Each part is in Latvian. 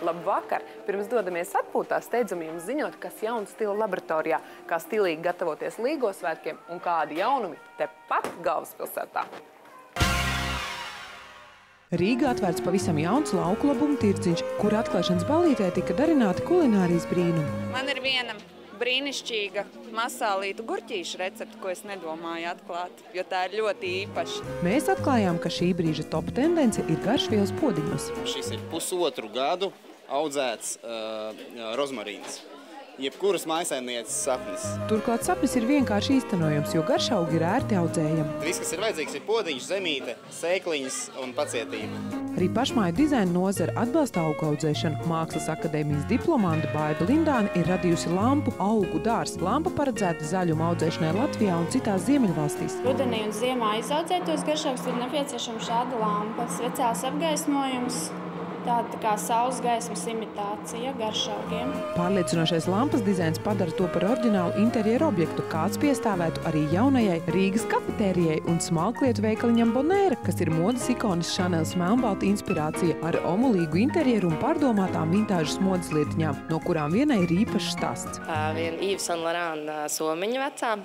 Labvakar! Pirms dodamies atpūtā, steidzami jums ziņot, kas jauns stila laboratorijā, kā stilīgi gatavoties Līgo svētkiem un kādi jaunumi tepat galvaspilsētā. Rīgā atvērts pavisam jauns lauku labumu tirdziņš, kur atklāšanas ballītē tika darināti kulinārijas brīnumi. Man ir viena brīnišķīga masālītu gurķīšu recepte, ko es nedomāju atklāt, jo tā ir ļoti īpaša. Mēs atklājām, ka šī brīža top tendence ir garšvielas podziņos. Šis ir pusotru gadu audzēts rozmarīns. Jebkuras maisaimnieces sapnis. Turklāt sapnis ir vienkārši īstenojams, jo garšaugi ir ērti audzējami. Viss, kas ir vajadzīgs, ir podziņš, zemīte, sēkliņas un pacietība. Arī pašmāju dizaina nozara atbalsta augu audzēšanu. Mākslas akadēmijas diplomanta Baiba Lindāne ir radījusi lampu augu dārs. Lampa paredzēta zaļuma audzēšanai Latvijā un citās Ziemeļvalstīs. Rudenī un ziemā izaudzētos garšaugus ir nepieciešama šāda lampa. Speciāls apgaismojums. Tāda kā saules gaismas imitācija garšaugiem. Pārliecinošais lampas dizains padara to par oriģinālu interjeru objektu, kāds piestāvētu arī jaunajai Rīgas kafetērijai un smalklietu veikaliņam Bonēra, kas ir modes ikonas Chanels melnbalta inspirācija ar omulīgu interjeru un pārdomātām vintāžas modes lietiņām, no kurām vienai ir īpašs stāsts. Viena Yves Saint Laurent somiņa vecā,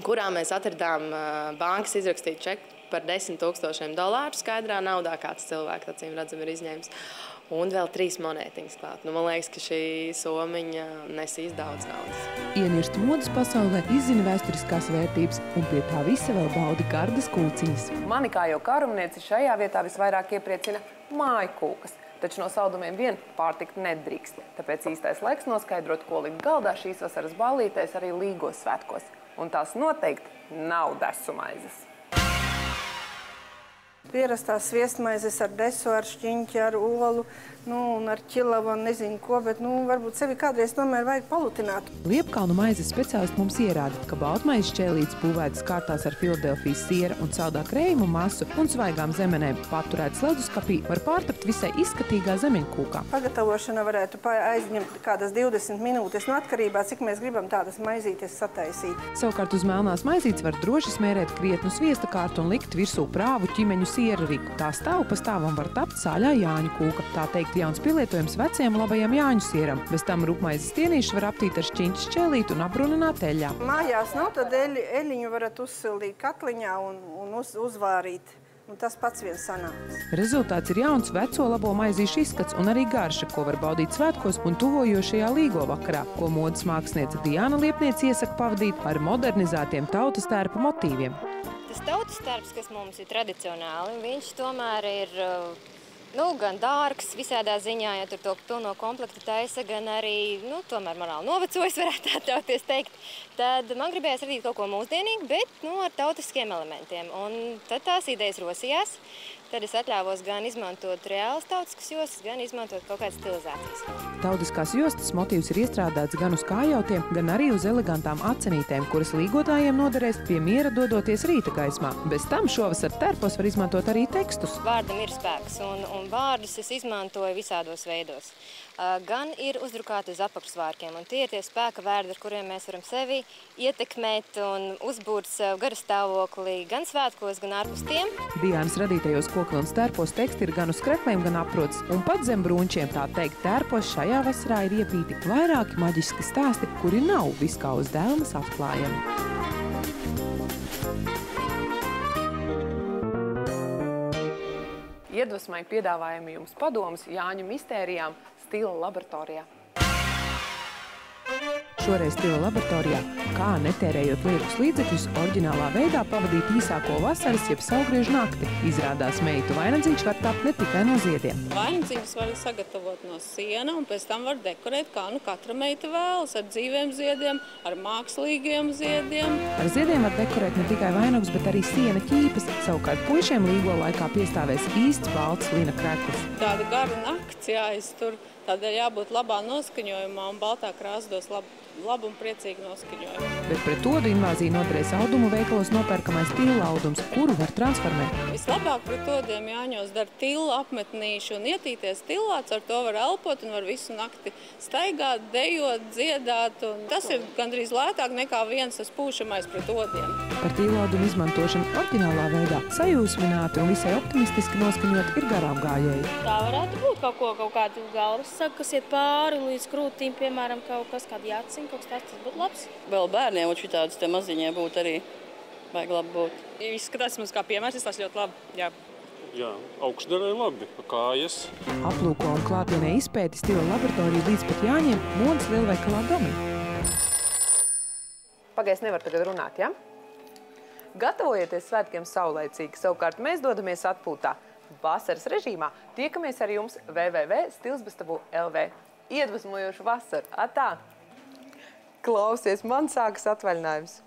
kurā mēs atradām bankas izrakstītu čeku par $10,000 skaidrā naudā, kāds cilvēks acīm redzam ir izņēmis. Un vēl 3 monētiņas klāt. Man liekas, ka šī somiņa nesīs daudz naudas. Ienirst modes pasaulē, izzina vēsturiskās vērtības un pie tā visa vēl baudi gardas kūciņas. Mani kā jau kārumnieci šajā vietā visvairāk iepriecina mājkūkas. Taču no saldumiem vien pārtikt nedrīkst. Tāpēc īstais laiks noskaidrot, ko likt galdā šīs vasaras ballītēs arī Līgo svētkos. Un tās noteikti nav desu maizes. Pierastās sviestmaizes ar desu, ar šķiņķi, ar olu, un ar ķilavu un nezinu ko, bet varbūt sevi kādreiz tomēr vajag palutināt. Liepkalnu maizes speciālisti mums ierāda, ka baltmaizes šķēlītes būvētas kārtās ar Filadelfijas siera un saldā krējuma masu un svaigām zemenēm. Paturētas leduskapī var pārtapt visai izskatīgā zemeņkūkā. Pagatavošana varētu aizņemt kādas 20 minūtes, atkarībā, cik mēs gribam tādas maizītes sataisīt. Savukārt uz melnās maizītes var droši smērēt krietnu sviesta kārtu un likt virsū prāvu ķimeņu siera riku. Tā stāvu pa stāvam var tapt sāļā Jāņu kūka. Tā teikt jauns pielietojums vecajam labajam Jāņu sieram. Bez tam rupmaizes stienīšus var aptīt ar šķiņķi šķēlīti un aprunināt eļļā. Mājās nav, tad eļļiņu varat uzsildīt katliņā un uzvārīt. Un tas pats viens sanāks. Rezultāts ir jauns veco labo maizīšu izskats un arī garša, ko var baudīt svētkos un tuvojošajā Līgo vakarā, ko modes māksliniece Diana Liepniece iesaka pavadīt ar modernizētiem tautas tērpa motīviem. Tas tautas tērps, kas mums ir tradicionāli, viņš tomēr ir gan dārgs visādā ziņā, ja tur to pilno komplektu taisa, gan arī tomēr morāli novecojis, varētu atļauties teikt. Tad man gribējās radīt kaut ko mūsdienīgu, bet ar tautiskiem elementiem. Un tad tās idejas rosījās. Tad es atļāvos gan izmantot reālas tautiskas jostas, gan izmantot kaut kādas stilizācijas. Tautiskās jostas motīvs ir iestrādāts gan uz kājautiem, gan arī uz elegantām acenītēm, kuras līgotājiem noderēs pie miera dodoties rīta gaismā. Bez tam šovasar tērpos var izmantot arī tekstus. Vārdam ir spēks, un vārdus es izmantoju visādos veidos. Gan ir uzdrukāti uz apakšsvārkiem, un tie ir tie spēka vārdi, ar kuriem mēs varam sevi ietekmēt un uzbūrt sev garastāvokli gan svētkos, gan ārpus tiem. Diānas radītajos kokvilnas tērpos teksti ir gan uz krekliem, gan aprots, un pat zem brūņķiem, tā teikt, tērpos šajā vasarā ir iepīti vairāki maģiski stāsti, kuri nav viskā uz dēlnes atklājami. Iedvesmai piedāvājam jums padomus Jāņu mistērijām stila laboratorijā. Šoreiz stila laboratorijā, kā netērējot lietus līdzekļus, oriģinālā veidā pavadīt īsāko vasaras jeb saulgriežu nakti. Izrādās meitu vainagdziņš var tapt ne tikai no ziediem. Vainagdziņus var sagatavot no siena un pēc tam var dekorēt, kā katra meita vēlas, ar dzīviem ziediem, ar mākslīgiem ziediem. Ar ziediem var dekorēt ne tikai vainagus, bet arī siena ķīpas. Savukārt puišiem Līgo laikā piestāvēs īsts balts lina krekls. Tāda gara nakts jāiztur, tādēļ jābūt labā noskaņojumā un baltā krāsa dos labu labu un priecīgu noskaņojumu. Bet pret odu invāziju noturēs audumu veikalos nopērkamais tilla audums, kuru var transformēt. Vislabāk pret odiem Jāņos dara tilla apmetnīšu un ietīties tillāts, ar to var elpot un var visu nakti staigāt, dejot, dziedāt. Un tas ir gandrīz lētāk nekā viens tas pūšamais pret odiem. Par tilla audumu izmantošanu oriģinālā veidā sajūsmināti un visai optimistiski noskaņot ir garām gājēji. Tā varētu būt kaut kādu galvas saku, kas iet pāri līdz krūtīm, piemēram, kaut kas, kādi jāciņ, kaut kas tas būtu labs. Vēl bērniem un šitādas te maziņie būtu arī vajag labi būt. Izskatās mums kā piemērs, tas ļoti labi, jā. Jā, augšdarē labi, kājas. Aplūko un klātienē izpēti stila laboratoriju līdz pat Jāņiem modas lielveikalā Domi. Pagaies nevar tagad runāt, ja? Gatavojieties svētkiem saulaicīgi, savukārt mēs dodamies atpūtā. Vasaras režīmā tiekamies ar jums www.stilsbestabu.lv. Iedvesmojošu vasaru. Atā! Klausies, man sākas atvaļinājums.